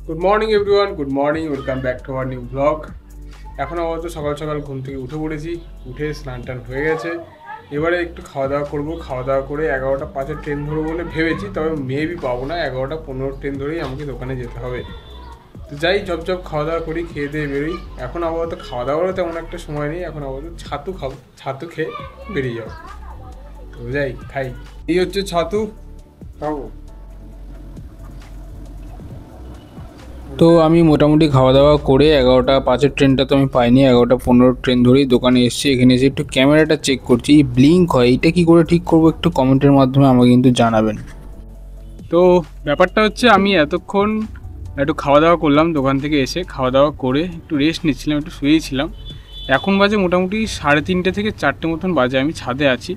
Good morning everyone, good morning, welcome back to our new blog. এখন আপাতত সকাল সকাল ঘুম থেকে উঠে পড়েছি, উঠে স্নান টান হয়ে গেছে। এবারে একটু খাওয়া দাওয়া করবো, খাওয়া দাওয়া করে 11টা 5-এর ট্রেন ধরবো বলে ভেবেছি, তবে মেবি পাবো না। 11টা 15 ট্রেন ধরেই আমাকে দোকানে যেতে হবে। তো যাই, ঝপঝপ খাওয়া দাওয়া করি, খেয়ে দিয়ে বেরোই। এখন আপাতত খাওয়া দাওয়ারও তেমন একটা সময় নেই, এখন আপাতত ছাতু খাবো, ছাতু খেয়ে বেরিয়ে যাবো। তো যাই, খাই। এই হচ্ছে ছাতু, খাবো। তো আমি মোটামুটি খাওয়া দাওয়া করে 11টা 5-এর ট্রেনটা তো আমি পাইনি, 11টা 15 ট্রেন ধরেই দোকানে এসেছি। এখানে এসে একটু ক্যামেরাটা চেক করছি, ব্লিঙ্ক হয়, এটা কী করে ঠিক করবো একটু কমেন্টের মাধ্যমে আমাকে কিন্তু জানাবেন। তো ব্যাপারটা হচ্ছে, আমি এতক্ষণ একটু খাওয়া দাওয়া করলাম, দোকান থেকে এসে খাওয়া দাওয়া করে একটু রেস্ট নিচ্ছিলাম, একটু শুয়েছিলাম। এখন বাজে মোটামুটি 3:30 থেকে 4টে মতন বাজে, আমি ছাদে আছি।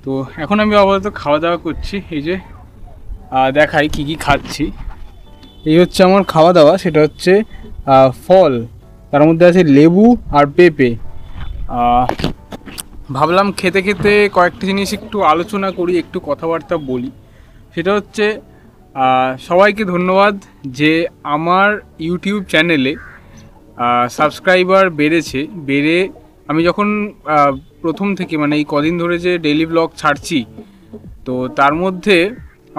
তো এখন আমি আপাতত খাওয়া দাওয়া করছি। এই যে দেখাই কি কি খাচ্ছি। এই হচ্ছে আমার খাওয়া দাওয়া, সেটা হচ্ছে ফল, তার মধ্যে আছে লেবু আর পেঁপে। ভাবলাম খেতে খেতে কয়েকটা জিনিস একটু আলোচনা করি, একটু কথাবার্তা বলি। সেটা হচ্ছে সবাইকে ধন্যবাদ যে আমার ইউটিউব চ্যানেলে সাবস্ক্রাইবার বেড়ে আমি যখন প্রথম থেকে মানে এই কদিন ধরে যে ডেইলি ব্লগ ছাড়ছি, তো তার মধ্যে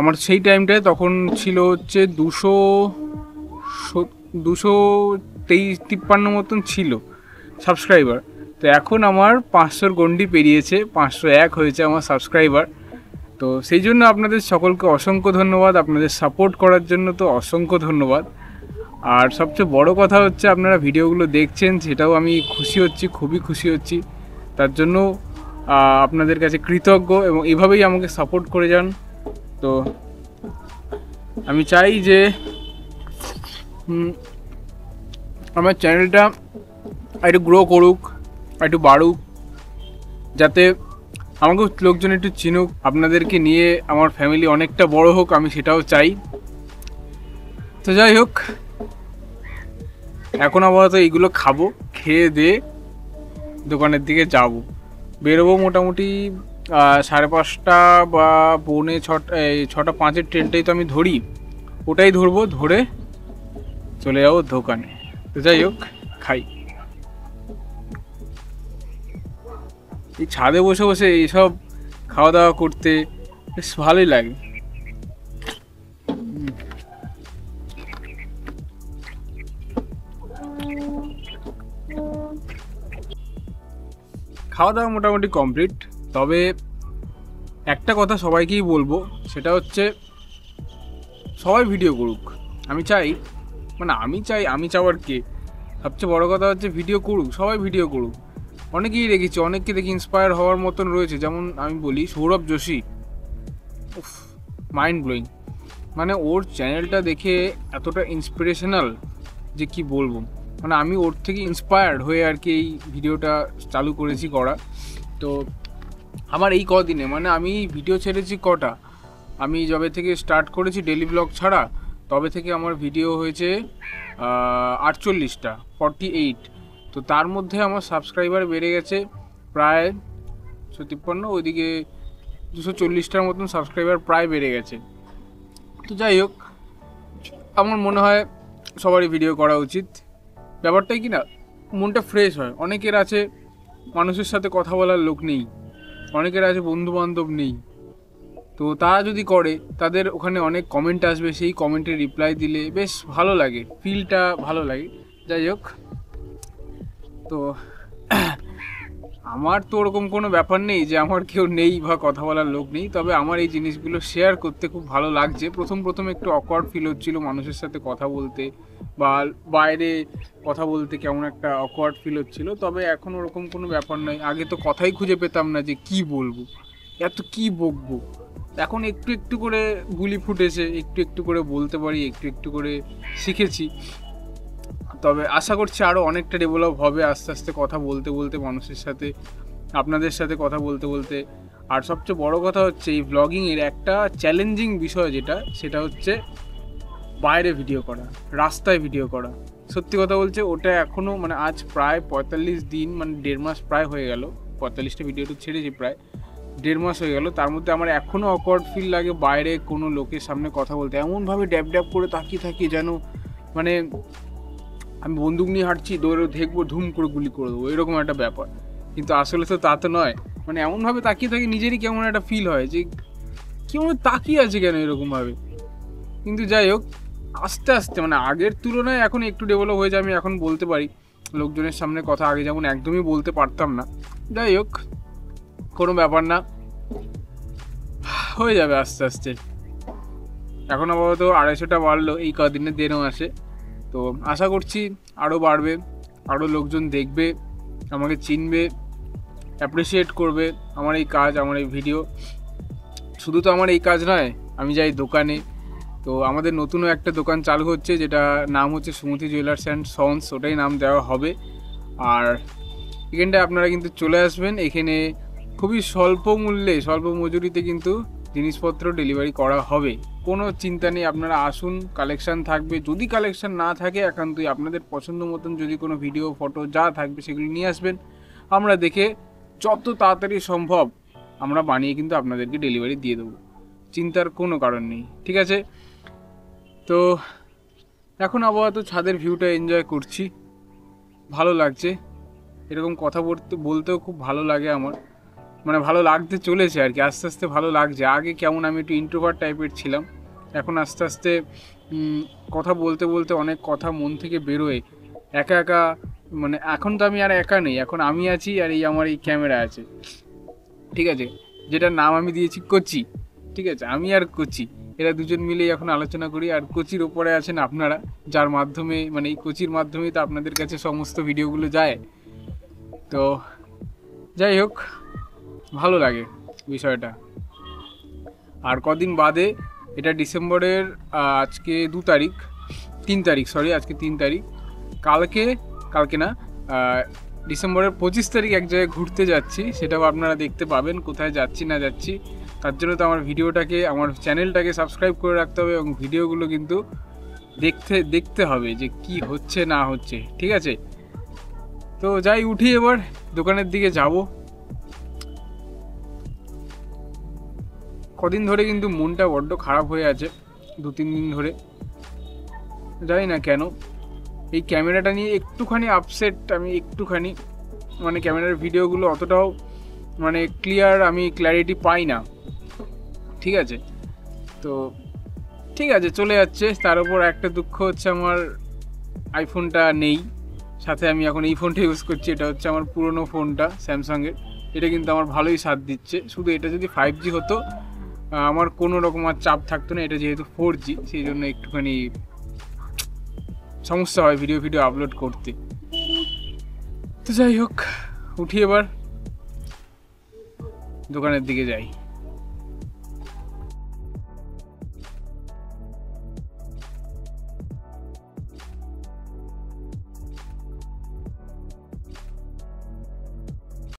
আমার সেই টাইমটায় তখন ছিল হচ্ছে 253 মতন ছিল সাবস্ক্রাইবার। তো এখন আমার 500-র গণ্ডি পেরিয়েছে, 501 হয়েছে আমার সাবস্ক্রাইবার। তো সেই জন্য আপনাদের সকলকে অসংখ্য ধন্যবাদ, আপনাদের সাপোর্ট করার জন্য তো অসংখ্য ধন্যবাদ। আর সবচেয়ে বড় কথা হচ্ছে, আপনারা ভিডিওগুলো দেখছেন, সেটাও আমি খুশি হচ্ছি, খুবই খুশি হচ্ছি। তার জন্য আপনাদের কাছে কৃতজ্ঞ, এবং এভাবেই আমাকে সাপোর্ট করে যান। তো আমি চাই যে আমার চ্যানেলটা একটু গ্রো করুক, একটু বাড়ুক, যাতে আমাকে লোকজন একটু চিনুক, আপনাদেরকে নিয়ে আমার ফ্যামিলি অনেকটা বড় হোক, আমি সেটাও চাই। তো যাই হোক, এখন আপাতত এইগুলো খাবো, খেয়ে দিয়ে দোকানের দিকে যাব, বেরোবো মোটামুটি 5:30 বা 6:05-এর ট্রেনটাই তো আমি ধরি, ওটাই ধরবো, ধরে চলে যাবো দোকানে। তো যাই হোক, খাই। এই ছাদে বসে বসে এইসব খাওয়া দাওয়া করতে বেশ ভালোই লাগে। খাওয়া দাওয়া মোটামুটি কমপ্লিট। তবে একটা কথা সবাইকেই বলবো, সেটা হচ্ছে সবাই ভিডিও করুক। আমি চাওয়ার কে, সবচেয়ে বড় কথা হচ্ছে ভিডিও করুক, সবাই ভিডিও করুক। অনেকেই দেখেছি, অনেককে দেখি ইন্সপায়ার হওয়ার মতন রয়েছে। যেমন আমি বলি সৌরভ যোশী, মাইন্ড ব্লোয়িং, মানে ওর চ্যানেলটা দেখে এতটা ইন্সপিরেশনাল যে কি বলবো। মানে আমি ওর থেকে ইন্সপায়ার্ড হয়ে আর কি এই ভিডিওটা চালু করেছি করা। তো আমার এই কদিনে, মানে আমি ভিডিও ছেড়েছি কটা, আমি যবে থেকে স্টার্ট করেছি ডেলি ব্লগ ছাড়া, তবে থেকে আমার ভিডিও হয়েছে 48টা, 48। তো তার মধ্যে আমার সাবস্ক্রাইবার বেড়ে গেছে প্রায় 153, ওইদিকে 240টার মতন সাবস্ক্রাইবার প্রায় বেড়ে গেছে। তো যাই হোক, আমার মনে হয় সবারই ভিডিও করা উচিত। ব্যাপারটাই কি না, মনটা ফ্রেশ হয়। অনেকের আছে মানুষের সাথে কথা বলার লোক নেই, অনেকের আছে বন্ধু বান্ধব নেই, তো তারা যদি করে, তাদের ওখানে অনেক কমেন্ট আসবে, সেই কমেন্টে রিপ্লাই দিলে বেশ ভালো লাগে, ফিলটা ভালো লাগে। যাই হোক, তো আমার তো ওরকম কোনো ব্যাপার নেই যে আমার কেউ নেই বা কথা বলার লোক নেই। তবে আমার এই জিনিসগুলো শেয়ার করতে খুব ভালো লাগছে। প্রথম একটু অকওয়ার্ড ফিল হচ্ছিলো মানুষের সাথে কথা বলতে, বা বাইরে কথা বলতে কেমন একটা অকওয়ার্ড ফিল হচ্ছিলো। তবে এখন ওরকম কোনো ব্যাপার নয়। আগে তো কথাই খুঁজে পেতাম না যে কি বলবো, এত কি বকবো। এখন একটু একটু করে বুলি ফুটেছে, একটু একটু করে বলতে পারি, একটু একটু করে শিখেছি। তবে আশা করছি আরও অনেকটা ডেভেলপ হবে আস্তে আস্তে, কথা বলতে বলতে মানুষের সাথে, আপনাদের সাথে কথা বলতে বলতে। আর সবচেয়ে বড় কথা হচ্ছে, এই ব্লগিংয়ের একটা চ্যালেঞ্জিং বিষয় সেটা হচ্ছে বাইরে ভিডিও করা, রাস্তায় ভিডিও করা। সত্যি কথা বলছে, ওটা এখনও মানে আজ প্রায় 45 দিন, মানে 1.5 মাস প্রায় হয়ে গেল, 45টা ভিডিওটা ছেড়েছি, প্রায় 1.5 মাস হয়ে গেল। তার মধ্যে আমার এখনও অকওয়ার্ড ফিল লাগে বাইরে কোনো লোকের সামনে কথা বলতে, এমনভাবে ড্যাব ড্যাব করে তাকিয়ে থাকি যেন মানে আমি বন্দুক নিয়ে হাঁটছি, দৌড়ে দেখবো, ধুম করে গুলি করে দেবো, এরকম একটা ব্যাপার। কিন্তু আসলে তো তা তো নয়, মানে এমনভাবে তাকিয়ে থাকি নিজেরই কেমন একটা ফিল হয় যে কেমন তাকিয়ে আছে কেন এরকমভাবে। কিন্তু যাই হোক, আস্তে আস্তে মানে আগের তুলনায় এখন একটু ডেভেলপ হয়েছে, আমি এখন বলতে পারি লোকজনের সামনে কথা, আগে যেমন একদমই বলতে পারতাম না। যাই হোক, কোনো ব্যাপার না, হয়ে যাবে আস্তে আস্তে। এখন আপাতত 250টা বাড়লো এই কদিনের দেড় মাসে, তো আশা করছি আরও বাড়বে, আরও লোকজন দেখবে, আমাকে চিনবে, অ্যাপ্রিসিয়েট করবে আমার এই কাজ, আমার এই ভিডিও। শুধু তো আমার এই কাজ নয়, আমি যাই দোকানে, তো আমাদের নতুনও একটা দোকান চালু হচ্ছে, যেটা নাম হচ্ছে সুমতি জুয়েলার্স অ্যান্ড সন্স, ওটাই নাম দেওয়া হবে। আর এখানটায় আপনারা কিন্তু চলে আসবেন, এখানে খুবই স্বল্প মূল্যে, স্বল্প মজুরিতে কিন্তু জিনিসপত্র ডেলিভারি করা হবে। কোনো চিন্তা নেই, আপনারা আসুন, কালেকশান থাকবে। যদি কালেকশান না থাকে, একান্তই আপনাদের পছন্দ মতন যদি কোনো ভিডিও, ফটো যা থাকবে সেগুলো নিয়ে আসবেন, আমরা দেখে যত তাড়াতাড়ি সম্ভব আমরা বানিয়ে কিন্তু আপনাদেরকে ডেলিভারি দিয়ে দেবো, চিন্তার কোনো কারণ নেই, ঠিক আছে? তো এখন আপাতত ছাদের ভিউটা এনজয় করছি, ভালো লাগছে। এরকম কথা বলতেও খুব ভালো লাগে আমার, মানে ভালো লাগতে চলেছে আর কি, আস্তে আস্তে ভালো লাগছে। আগে কেমন আমি একটু ইন্ট্রোভার্ট টাইপের ছিলাম, এখন আস্তে আস্তে কথা বলতে বলতে অনেক কথা মন থেকে বেরোয়, একা একা, মানে এখন তো আমি আর একা নেই, এখন আমি আছি আর এই আমার এই ক্যামেরা আছে, ঠিক আছে, যেটার নাম আমি দিয়েছি কোচি, ঠিক আছে, আমি আর কোচি, এরা দুজন মিলেই এখন আলোচনা করি। আর কোচির ওপরে আছেন আপনারা, যার মাধ্যমে, মানে এই কোচির মাধ্যমেই তো আপনাদের কাছে সমস্ত ভিডিওগুলো যায়। তো যাই হোক, ভালো লাগে বিষয়টা। আর কদিন বাদে, এটা ডিসেম্বরের আজকে 3 তারিখ, আজকে 3 তারিখ, কালকে না, ডিসেম্বরের 25 তারিখ এক জায়গায় ঘুরতে যাচ্ছি, সেটাও আপনারা দেখতে পাবেন কোথায় যাচ্ছি না যাচ্ছি। তার জন্য তো আমার ভিডিওটাকে, আমার চ্যানেলটাকে সাবস্ক্রাইব করে রাখতে হবে, এবং ভিডিওগুলো কিন্তু দেখতে হবে যে কি হচ্ছে না হচ্ছে, ঠিক আছে? তো যাই, উঠি এবার, দোকানের দিকে যাব। কদিন ধরে কিন্তু মনটা বড্ড খারাপ হয়ে আছে, 2-3 দিন ধরে, জানি না কেন। এই ক্যামেরাটা নিয়ে একটুখানি আপসেট আমি, একটুখানি, মানে ক্যামেরার ভিডিওগুলো অতটাও মানে ক্লিয়ার, আমি ক্ল্যারিটি পাই না, ঠিক আছে? তো ঠিক আছে, চলে যাচ্ছে। তার উপর একটা দুঃখ হচ্ছে, আমার আইফোনটা নেই সাথে, আমি এখন এই ফোনটা ইউজ করছি, এটা হচ্ছে আমার পুরনো ফোনটা স্যামসাংয়ের, এটা কিন্তু আমার ভালোই সাথ দিচ্ছে। শুধু এটা যদি 5G হতো, আমার কোনো রকম আর চাপ থাকতো না, এটা যেহেতু 4G, সেই জন্য একটুখানি সমস্যা হয় ভিডিও আপলোড করতে। তো যাই হোক, উঠি এবার, দোকানের দিকে যাই।